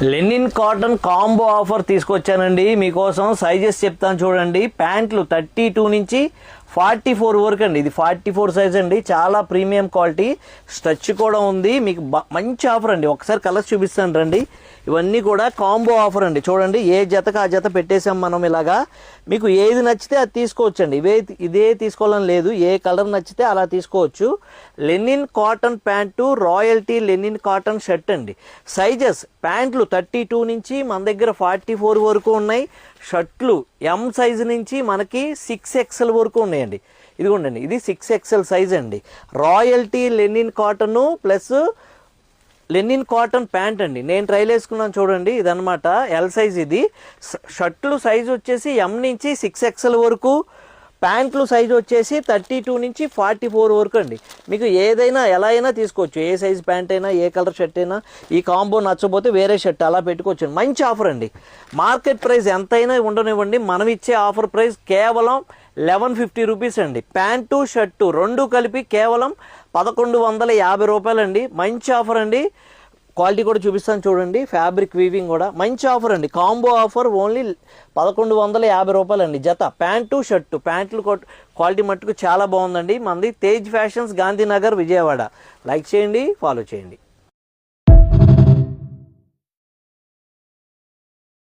Linen cotton combo offer తీసుకొచ్చానండి మీకోసం. Sizes చెప్తాను చూడండి. ప్యాంట్లు 32 నుంచి 44 వరకు అండి. ఇది 44 సైజ్ అండి. చాలా ప్రీమియం క్వాలిటీ, స్ట్రెచ్ కూడా ఉంది. మీకు మంచి ఆఫర్ అండి. ఒకసారి కలర్స్ చూపిస్తాను రండి. ఇవన్నీ కూడా కాంబో ఆఫర్ అండి. చూడండి, ఏ జతకు ఆ జత పెట్టేసాం మనం. ఇలాగా మీకు ఏది నచ్చితే అది తీసుకోవచ్చండి. ఇదే తీసుకోవాలని లేదు, ఏ కలర్ నచ్చితే అలా తీసుకోవచ్చు. Linen cotton pant, royalty linen cotton shirt అండి. సైజెస్ ప్యాంట్లు 32 నుంచి మన దగ్గర 44 వరకు ఉన్నాయి. షర్ట్లు ఎం సైజు నుంచి మనకి 6XL వరకు ఉన్నాయండి. ఇదిగోండి, ఇది 6XL సైజ్ అండి. Royalty linen cotton plus linen cotton pant అండి. నేను ట్రైల్ వేసుకున్నాను చూడండి. ఇదనమాట ఎల్ సైజ్. ఇది షర్ట్లు సైజు వచ్చేసి ఎం నుంచి 6XL వరకు, ప్యాంట్లు సైజు వచ్చేసి 32 నుంచి 44 వరకు అండి. మీకు ఏదైనా ఎలా అయినా తీసుకోవచ్చు. ఏ సైజ్ ప్యాంట్ అయినా, ఏ కలర్ షర్ట్ అయినా. ఈ కాంబో నచ్చకపోతే వేరే షర్ట్ అలా పెట్టుకోవచ్చు. మంచి ఆఫర్ అండి. మార్కెట్ ప్రైస్ ఎంతైనా ఉండనివ్వండి, మనం ఇచ్చే ఆఫర్ ప్రైస్ కేవలం 1150 రూపీస్ అండి. ప్యాంటు షర్టు రెండు కలిపి కేవలం 1150 రూపాయలు అండి. మంచి ఆఫర్ అండి. క్వాలిటీ కూడా చూపిస్తాను చూడండి. ఫ్యాబ్రిక్ వీవింగ్ కూడా మంచి ఆఫర్ అండి. కాంబో ఆఫర్ ఓన్లీ 1150 రూపాయలు అండి జత. ప్యాంటు షర్టు, ప్యాంట్లు క్వాలిటీ మట్టుకు చాలా బాగుందండి. మనది తేజ్ ఫ్యాషన్స్, గాంధీనగర్, విజయవాడ. లైక్ చేయండి, ఫాలో చేయండి.